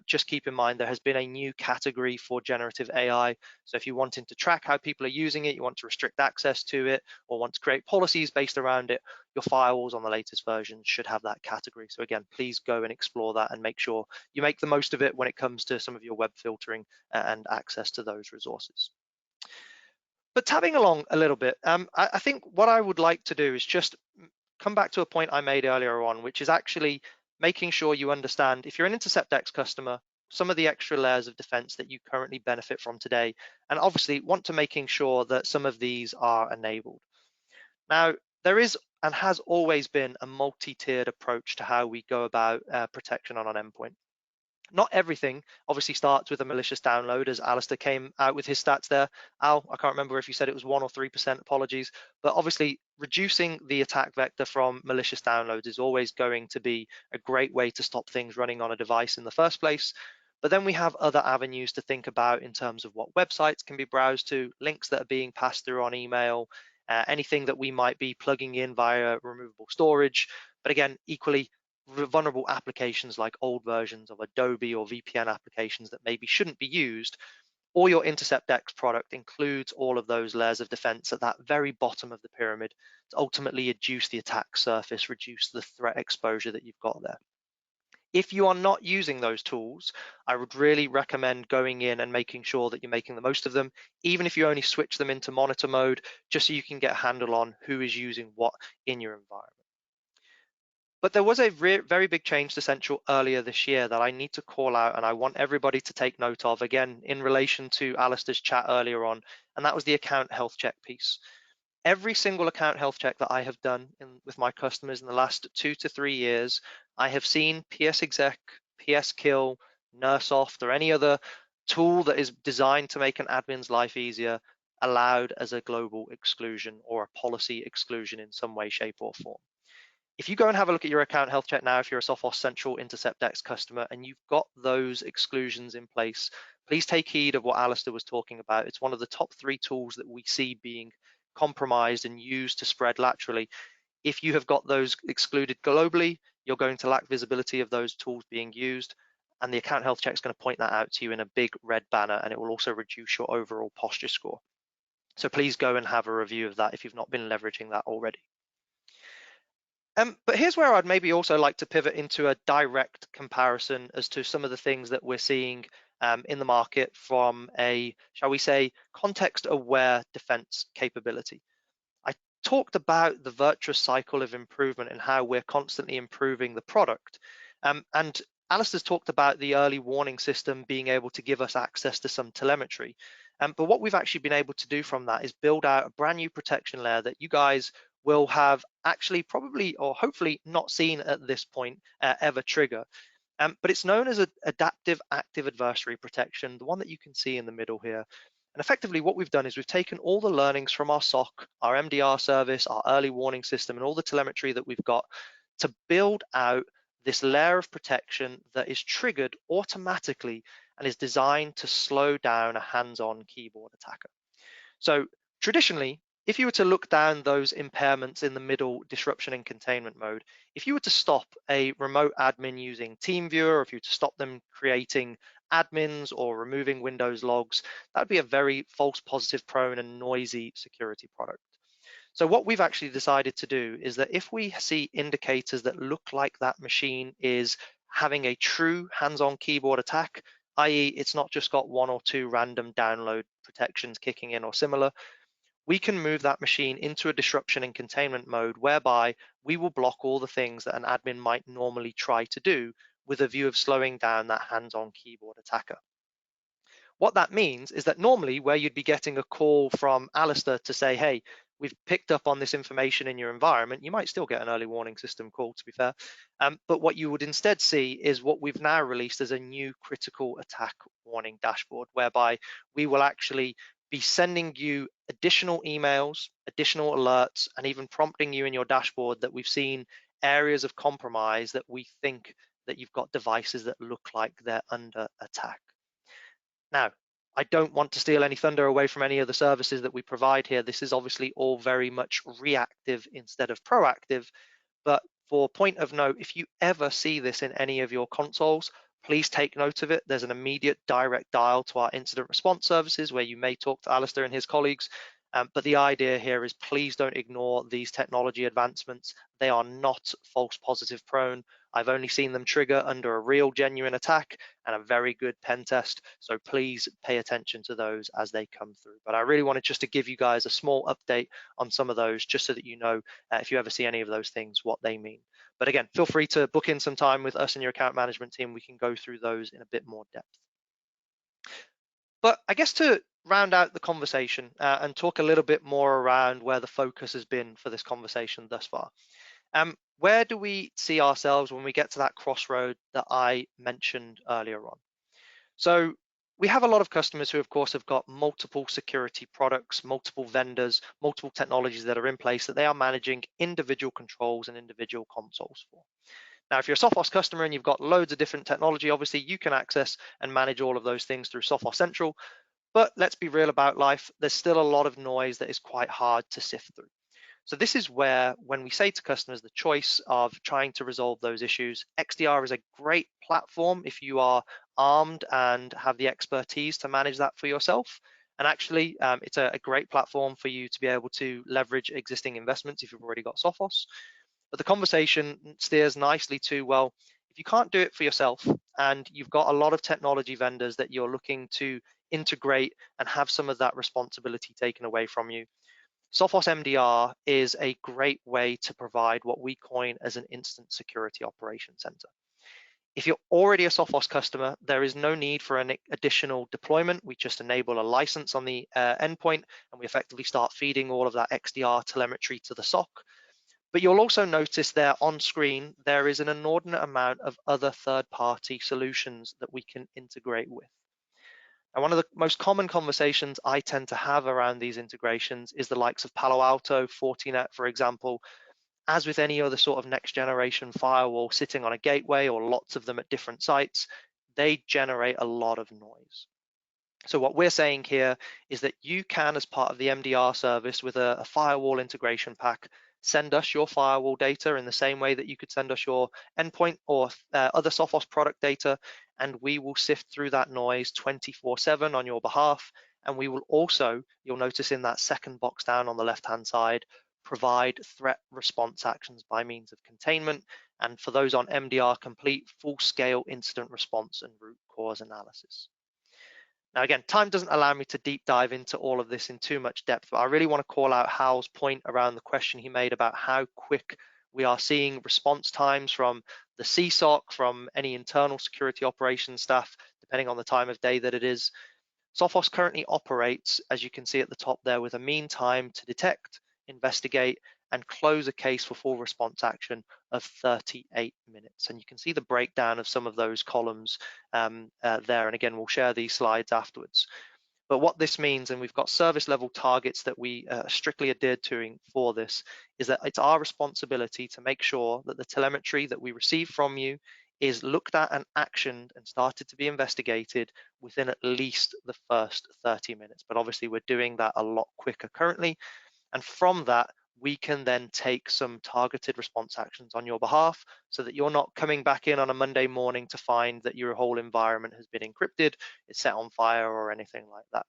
just keep in mind there has been a new category for generative AI. So if you're wanting to track how people are using it, you want to restrict access to it, or want to create policies based around it, your firewalls on the latest versions should have that category. So again, please go and explore that and make sure you make the most of it when it comes to some of your web filtering and access to those resources. But tabbing along a little bit, I think what I would like to do is just come back to a point I made earlier on, which is actually making sure you understand, if you're an InterceptX customer, some of the extra layers of defense that you currently benefit from today, and obviously want to making sure that some of these are enabled. Now, there is and has always been a multi-tiered approach to how we go about protection on an endpoint. Not everything obviously starts with a malicious download, as Alistair came out with his stats there. Al, I can't remember if you said it was 1 or 3%, apologies, but obviously reducing the attack vector from malicious downloads is always going to be a great way to stop things running on a device in the first place. But then we have other avenues to think about in terms of what websites can be browsed to, links that are being passed through on email, anything that we might be plugging in via removable storage. But again, equally, vulnerable applications like old versions of Adobe or VPN applications that maybe shouldn't be used, or your InterceptX product includes all of those layers of defense at that very bottom of the pyramid to ultimately reduce the attack surface, reduce the threat exposure that you've got there. If you are not using those tools, I would really recommend going in and making sure that you're making the most of them, even if you only switch them into monitor mode, just so you can get a handle on who is using what in your environment. But there was a very big change to Central earlier this year that I need to call out, and I want everybody to take note of, again, in relation to Alistair's chat earlier on, and that was the account health check piece. Every single account health check that I have done with my customers in the last 2 to 3 years, I have seen PSExec, PSKill, NurseOft, or any other tool that is designed to make an admin's life easier allowed as a global exclusion or a policy exclusion in some way, shape, or form. If you go and have a look at your account health check now, if you're a Sophos Central InterceptX customer and you've got those exclusions in place, please take heed of what Alistair was talking about. It's one of the top 3 tools that we see being compromised and used to spread laterally. If you have got those excluded globally, you're going to lack visibility of those tools being used, and the account health check is going to point that out to you in a big red banner, and it will also reduce your overall posture score. So please go and have a review of that if you've not been leveraging that already. But here's where I'd maybe also like to pivot into a direct comparison as to some of the things that we're seeing in the market from a, shall we say, context-aware defense capability. I talked about the virtuous cycle of improvement and how we're constantly improving the product. And Alistair's talked about the early warning system being able to give us access to some telemetry. But what we've actually been able to do from that is build out a brand new protection layer that you guys will have actually probably or hopefully not seen at this point ever trigger. But it's known as an adaptive active adversary protection, the one that you can see in the middle here. And effectively what we've done is we've taken all the learnings from our SOC, our MDR service, our early warning system, and all the telemetry that we've got to build out this layer of protection that is triggered automatically and is designed to slow down a hands-on keyboard attacker. So traditionally, if you were to look down those impairments in the middle, disruption and containment mode, if you were to stop a remote admin using TeamViewer, or if you were to stop them creating admins or removing Windows logs, that would be a very false positive prone and noisy security product. So what we've actually decided to do is that if we see indicators that look like that machine is having a true hands-on keyboard attack, i.e. it's not just got 1 or 2 random download protections kicking in or similar. We can move that machine into a disruption and containment mode whereby we will block all the things that an admin might normally try to do with a view of slowing down that hands-on keyboard attacker. What that means is that normally where you'd be getting a call from Alistair to say, hey, we've picked up on this information in your environment, you might still get an early warning system call, to be fair. But what you would instead see is what we've now released as a new critical attack warning dashboard, whereby we will actually be sending you additional emails, additional alerts, and even prompting you in your dashboard that we've seen areas of compromise that we think that you've got devices that look like they're under attack. Now, I don't want to steal any thunder away from any of the services that we provide here. This is obviously all very much reactive instead of proactive, but for point of note, if you ever see this in any of your consoles, please take note of it. There's an immediate direct dial to our incident response services where you may talk to Alistair and his colleagues. But the idea here is please don't ignore these technology advancements. They are not false positive prone. I've only seen them trigger under a real genuine attack and a very good pen test. So please pay attention to those as they come through. But I really wanted just to give you guys a small update on some of those, just so that you know if you ever see any of those things, what they mean. But again, feel free to book in some time with us and your account management team. We can go through those in a bit more depth. But I guess to round out the conversation and talk a little bit more around where the focus has been for this conversation thus far. Where do we see ourselves when we get to that crossroad that I mentioned earlier on? So we have a lot of customers who, of course, have got multiple security products, multiple vendors, multiple technologies that are in place that they are managing individual controls and individual consoles for. Now, if you're a Sophos customer and you've got loads of different technology, obviously you can access and manage all of those things through Sophos Central. But let's be real about life, there's still a lot of noise that is quite hard to sift through. So this is where, when we say to customers the choice of trying to resolve those issues, XDR is a great platform if you are armed and have the expertise to manage that for yourself. And actually, it's a great platform for you to be able to leverage existing investments if you've already got Sophos. But the conversation steers nicely to, well, if you can't do it for yourself and you've got a lot of technology vendors that you're looking to integrate and have some of that responsibility taken away from you, Sophos MDR is a great way to provide what we coin as an instant security operations center. If you're already a Sophos customer, there is no need for an additional deployment. We just enable a license on the endpoint and we effectively start feeding all of that XDR telemetry to the SOC. But you'll also notice there on screen, there is an inordinate amount of other third-party solutions that we can integrate with. And one of the most common conversations I tend to have around these integrations is the likes of Palo Alto, Fortinet, for example. As with any other sort of next generation firewall sitting on a gateway or lots of them at different sites, they generate a lot of noise. So what we're saying here is that you can, as part of the MDR service with a firewall integration pack, send us your firewall data in the same way that you could send us your endpoint or other Sophos product data, and we will sift through that noise 24/7 on your behalf. And we will also, you'll notice in that second box down on the left-hand side, provide threat response actions by means of containment. And for those on MDR Complete, full-scale incident response and root cause analysis. Now, again, time doesn't allow me to deep dive into all of this in too much depth, but I really want to call out Hal's point around the question he made about how quick we are seeing response times from the CSOC, from any internal security operations staff, depending on the time of day that it is. Sophos currently operates, as you can see at the top there, with a mean time to detect, investigate, and close a case for full response action of 38 minutes. And you can see the breakdown of some of those columns there. And again, we'll share these slides afterwards. But what this means, and we've got service level targets that we strictly adhered to for this, is that it's our responsibility to make sure that the telemetry that we receive from you is looked at and actioned and started to be investigated within at least the first 30 minutes. But obviously we're doing that a lot quicker currently. And from that, we can then take some targeted response actions on your behalf so that you're not coming back in on a Monday morning to find that your whole environment has been encrypted, it's set on fire or anything like that.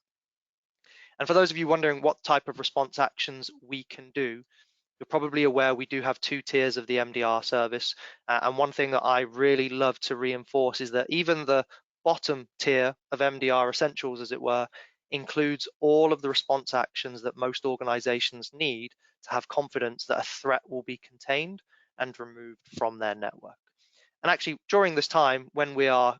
And for those of you wondering what type of response actions we can do, you're probably aware we do have 2 tiers of the MDR service. And one thing that I really love to reinforce is that even the bottom tier of MDR essentials, as it were, includes all of the response actions that most organizations need to have confidence that a threat will be contained and removed from their network. And actually, during this time, when we are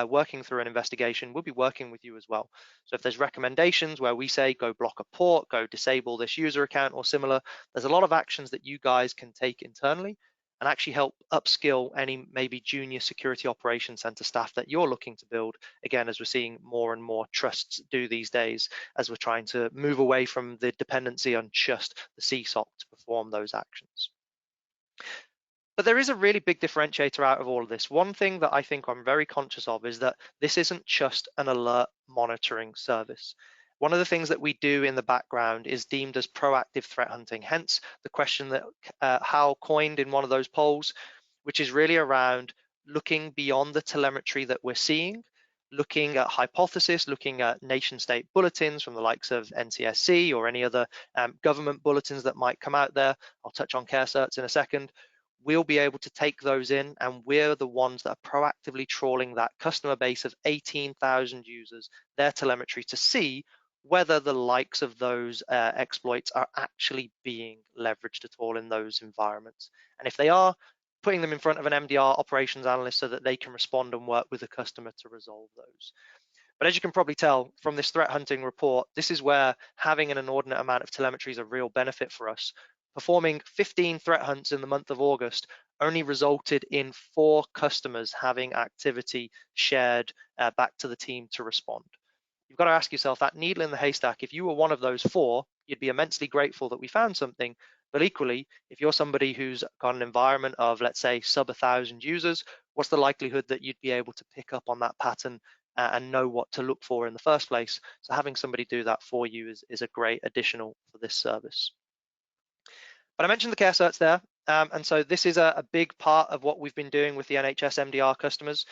working through an investigation, we'll be working with you as well. So if there's recommendations where we say go block a port, go disable this user account or similar, there's a lot of actions that you guys can take internally and actually help upskill any maybe junior security operations center staff that you're looking to build, again, as we're seeing more and more trusts do these days, as we're trying to move away from the dependency on just the CSOC to perform those actions. But there is a really big differentiator out of all of this. One thing that I think I'm very conscious of is that this isn't just an alert monitoring service. One of the things that we do in the background is deemed as proactive threat hunting, hence the question that Hal coined in one of those polls, which is really around looking beyond the telemetry that we're seeing, looking at hypothesis, looking at nation state bulletins from the likes of NCSC or any other government bulletins that might come out there. I'll touch on care certs in a second. We'll be able to take those in, and we're the ones that are proactively trawling that customer base of 18,000 users, their telemetry, to see whether the likes of those exploits are actually being leveraged at all in those environments. And if they are, putting them in front of an MDR operations analyst so that they can respond and work with the customer to resolve those. But as you can probably tell from this threat hunting report, this is where having an inordinate amount of telemetry is a real benefit for us. Performing 15 threat hunts in the month of August only resulted in 4 customers having activity shared back to the team to respond. You've got to ask yourself, that needle in the haystack, if you were one of those 4, you'd be immensely grateful that we found something. But equally, if you're somebody who's got an environment of, let's say, sub 1,000 users, what's the likelihood that you'd be able to pick up on that pattern and know what to look for in the first place? So having somebody do that for you is a great additional for this service. But I mentioned the care certs there, and so this is a big part of what we've been doing with the NHS MDR customers.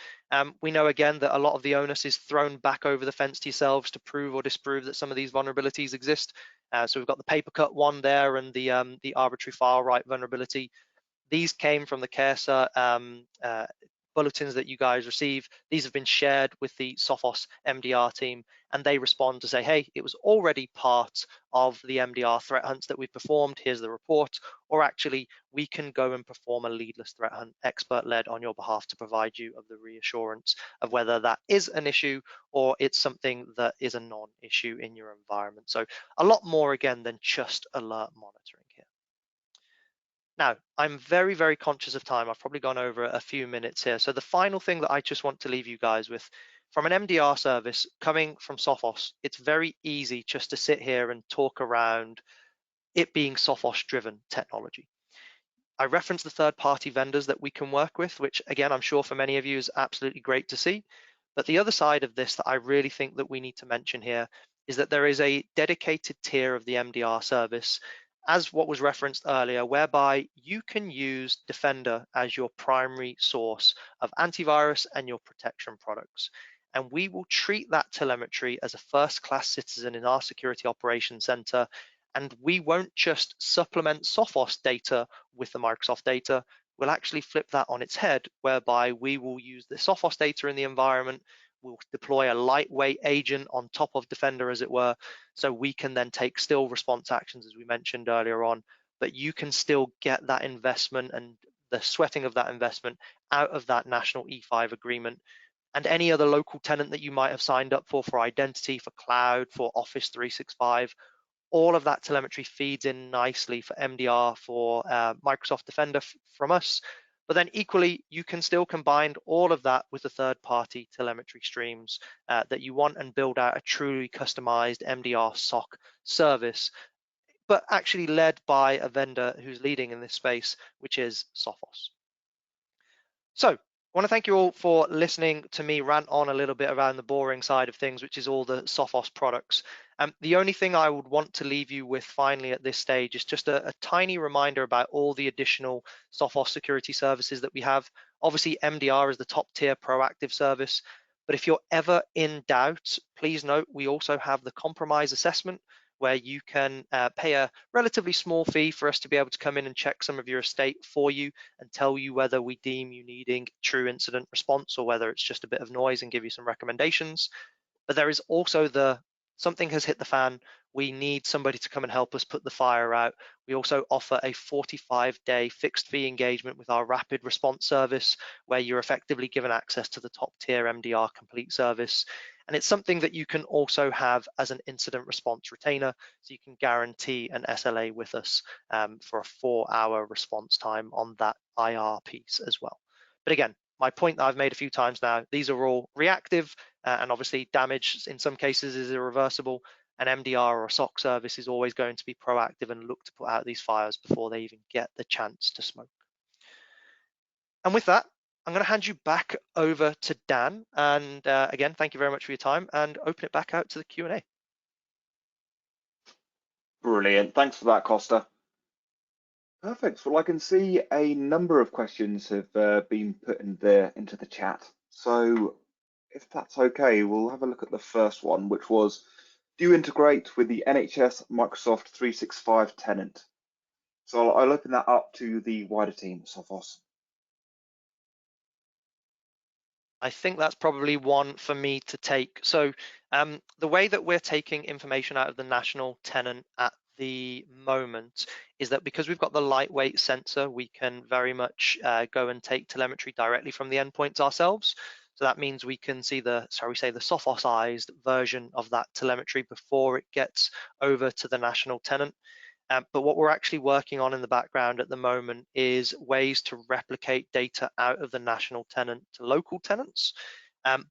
We know again that a lot of the onus is thrown back over the fence to yourselves to prove or disprove that some of these vulnerabilities exist. So we've got the paper cut one there and the arbitrary file write vulnerability. These came from the care cert bulletins that you guys receive. These have been shared with the Sophos MDR team, and they respond to say, hey, it was already part of the MDR threat hunts that we've performed. Here's the report. Or actually, we can go and perform a leadless threat hunt, expert-led, on your behalf to provide you of the reassurance of whether that is an issue or it's something that is a non-issue in your environment. So a lot more, again, than just alert monitoring here. Now, I'm very, very conscious of time. I've probably gone over a few minutes here. So the final thing that I just want to leave you guys with, from an MDR service coming from Sophos, it's very easy just to sit here and talk around it being Sophos-driven technology. I referenced the third-party vendors that we can work with, which, again, I'm sure for many of you is absolutely great to see. But the other side of this that I really think that we need to mention here is that there is a dedicated tier of the MDR service, as what was referenced earlier, whereby you can use Defender as your primary source of antivirus and your protection products. And we will treat that telemetry as a first-class citizen in our Security Operations Center. And we won't just supplement Sophos data with the Microsoft data. We'll actually flip that on its head, whereby we will use the Sophos data in the environment. We'll deploy a lightweight agent on top of Defender, as it were, so we can then take still response actions, as we mentioned earlier on, but you can still get that investment and the sweating of that investment out of that national E5 agreement and any other local tenant that you might have signed up for identity, for cloud, for Office 365. All of that telemetry feeds in nicely for MDR, for Microsoft Defender from us. But then equally, you can still combine all of that with the third-party telemetry streams that you want and build out a truly customized MDR SOC service, but actually led by a vendor who's leading in this space, which is Sophos. So I want to thank you all for listening to me rant on a little bit around the boring side of things, which is all the Sophos products. The only thing I would want to leave you with finally at this stage is just a tiny reminder about all the additional Sophos security services that we have. Obviously, MDR is the top tier proactive service, but if you're ever in doubt, please note we also have the compromise assessment, where you can pay a relatively small fee for us to be able to come in and check some of your estate for you and tell you whether we deem you needing true incident response or whether it's just a bit of noise and give you some recommendations. But there is also the something has hit the fan, we need somebody to come and help us put the fire out. We also offer a 45-day fixed fee engagement with our rapid response service, where you're effectively given access to the top tier MDR complete service. And it's something that you can also have as an incident response retainer, so you can guarantee an SLA with us for a 4-hour response time on that IR piece as well. But again, my point that I've made a few times now, these are all reactive, and obviously damage in some cases is irreversible. An MDR or a SOC service is always going to be proactive and look to put out these fires before they even get the chance to smoke. And with that, I'm going to hand you back over to Dan. And again, thank you very much for your time, and open it back out to the Q&A. Brilliant. Thanks for that, Costa. Perfect. Well, I can see a number of questions have been put in there into the chat. So if that's okay, we'll have a look at the first one, which was, do you integrate with the NHS Microsoft 365 tenant? So I'll open that up to the wider team, Sophos. I think that's probably one for me to take. So the way that we're taking information out of the national tenant at the moment is that because we've got the lightweight sensor, we can very much go and take telemetry directly from the endpoints ourselves. So that means we can see the, shall we say, the Sophosized version of that telemetry before it gets over to the national tenant. But what we're actually working on in the background at the moment is ways to replicate data out of the national tenant to local tenants,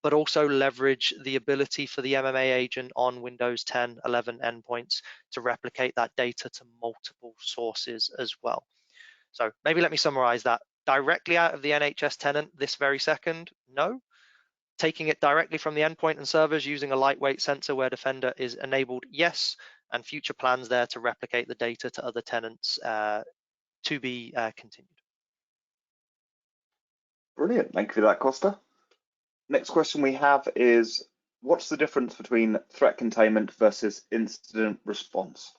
but also leverage the ability for the MMA agent on Windows 10, 11 endpoints to replicate that data to multiple sources as well. So maybe let me summarize that. Directly out of the NHS tenant this very second, no. Taking it directly from the endpoint and servers using a lightweight sensor where Defender is enabled, yes, and future plans there to replicate the data to other tenants to be continued. Brilliant. Thank you for that, Costa. Next question we have is, what's the difference between threat containment versus incident response?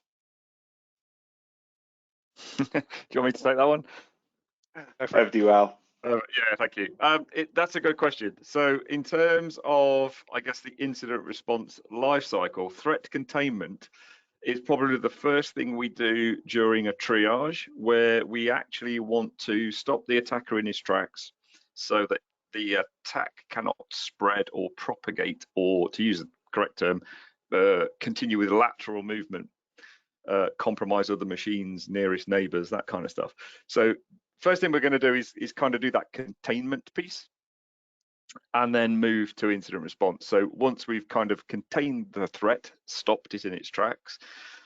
Do you want me to take that one? Over to you, Al. Yeah, thank you. That's a good question. So in terms of, I guess, the incident response lifecycle, threat containment is probably the first thing we do during a triage, where we actually want to stop the attacker in his tracks so that the attack cannot spread or propagate, or, to use the correct term, continue with lateral movement, compromise other machines, nearest neighbors, that kind of stuff. So first thing we're going to do is kind of do that containment piece and then move to incident response. So once we've kind of contained the threat, stopped it in its tracks,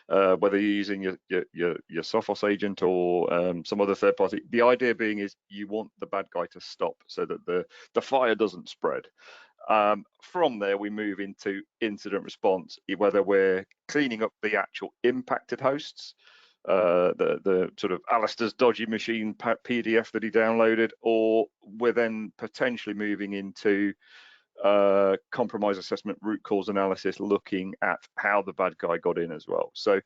whether you're using your Sophos agent or some other third party, the idea being is you want the bad guy to stop so that the fire doesn't spread. From there, we move into incident response, whether we're cleaning up the actual impacted hosts, the sort of Alistair's dodgy machine PDF that he downloaded, or we're then potentially moving into compromise assessment, root cause analysis, looking at how the bad guy got in as well. So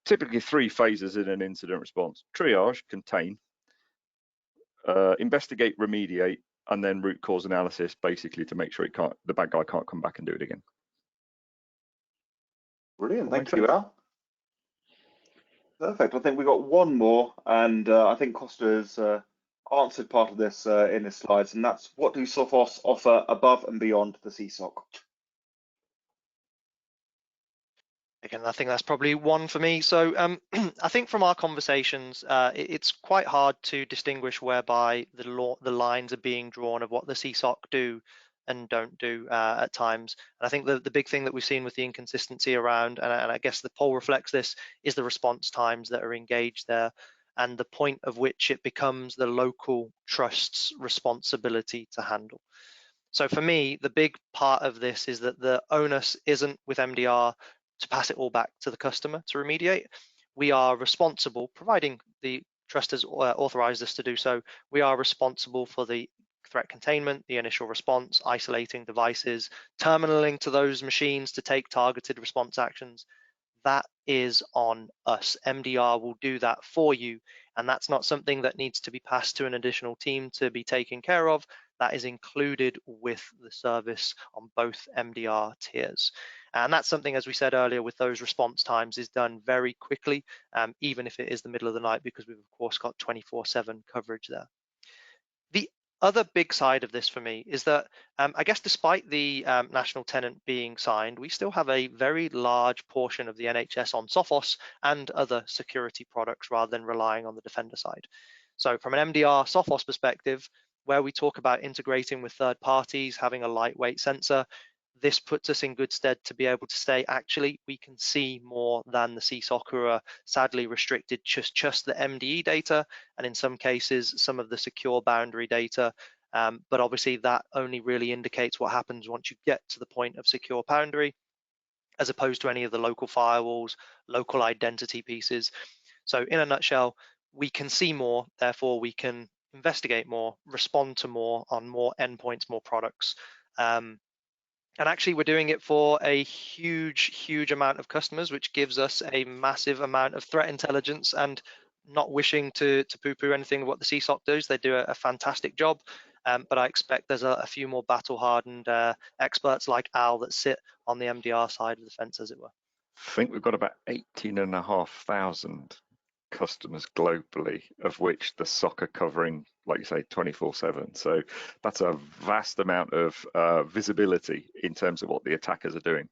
typically 3 phases in an incident response: triage, contain, investigate, remediate, and then root cause analysis, basically to make sure the bad guy can't come back and do it again. Brilliant. Thank you, Al. Perfect. I think we've got one more, and I think Costa has answered part of this in his slides, and that's, what do Sophos offer above and beyond the CSOC? Again, I think that's probably one for me. So I think from our conversations, it's quite hard to distinguish whereby the lines are being drawn of what the CSOC do and don't do at times. And I think the big thing that we've seen with the inconsistency around, and I guess the poll reflects this, is the response times that are engaged there, and the point of which it becomes the local trust's responsibility to handle. So for me, the big part of this is that the onus isn't with MDR to pass it all back to the customer to remediate. We are responsible, providing the trust has authorized us to do so, we are responsible for the threat containment, the initial response, isolating devices, terminaling to those machines to take targeted response actions. that is on us. MDR will do that for you, and that's not something that needs to be passed to an additional team to be taken care of. That is included with the service on both MDR tiers. And that's something, as we said earlier, with those response times is done very quickly, even if it is the middle of the night, because we've of course got 24/7 coverage there. The other big side of this for me is that I guess despite the national tenant being signed, we still have a very large portion of the NHS on Sophos and other security products rather than relying on the Defender side. So from an MDR Sophos perspective, where we talk about integrating with third parties, having a lightweight sensor, this puts us in good stead to be able to say, actually, we can see more than the CSOC, who are sadly restricted just the MDE data, and in some cases, some of the secure boundary data. But obviously, that only really indicates what happens once you get to the point of secure boundary, as opposed to any of the local firewalls, local identity pieces. So in a nutshell, we can see more, therefore we can investigate more, respond to more on more endpoints, more products. And actually, we're doing it for a huge amount of customers, which gives us a massive amount of threat intelligence. And not wishing to poo-poo anything of what the CSOC does, they do a fantastic job. But I expect there's a few more battle-hardened experts like Al that sit on the MDR side of the fence, as it were. I think we've got about 18,500 customers globally, of which the SOC are covering, like you say, 24/7. So that's a vast amount of visibility in terms of what the attackers are doing.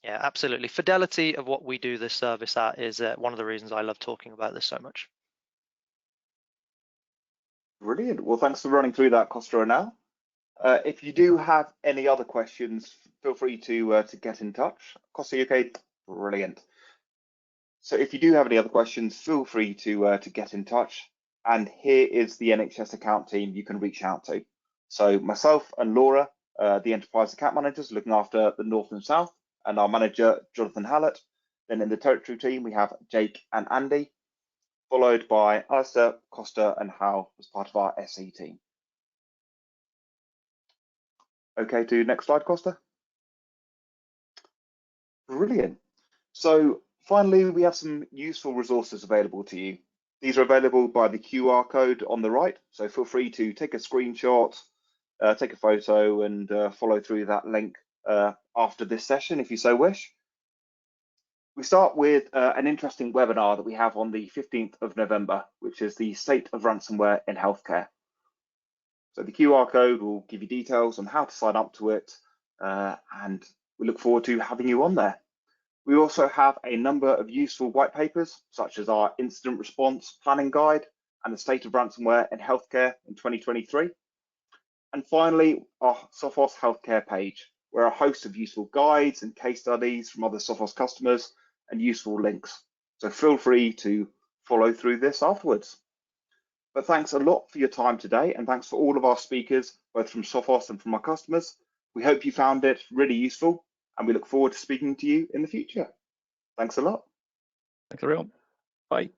Yeah, absolutely. Fidelity of what we do this service at is one of the reasons I love talking about this so much. Brilliant. Well, thanks for running through that, Costa and Al. If you do have any other questions, feel free to get in touch. Costa, you okay? Brilliant. So if you do have any other questions, feel free to get in touch. And here is the NHS account team you can reach out to. So myself and Laura, the enterprise account managers looking after the North and South, and our manager, Jonathan Hallett. Then in the territory team, we have Jake and Andy, followed by Alistair, Costa, and Hal as part of our SE team. Okay, to next slide, Costa. Brilliant. So finally, we have some useful resources available to you. These are available by the QR code on the right, so feel free to take a screenshot, take a photo, and follow through that link after this session if you so wish. We start with an interesting webinar that we have on the 15th of November, which is the State of Ransomware in Healthcare. So the QR code will give you details on how to sign up to it, and we look forward to having you on there. We also have a number of useful white papers, such as our Incident Response Planning Guide and the State of Ransomware in Healthcare in 2023. And finally, our Sophos Healthcare page, where a host of useful guides and case studies from other Sophos customers and useful links. So feel free to follow through this afterwards. But thanks a lot for your time today, and thanks for all of our speakers, both from Sophos and from our customers. We hope you found it really useful, and we look forward to speaking to you in the future. Thanks a lot. Thanks everyone. Bye.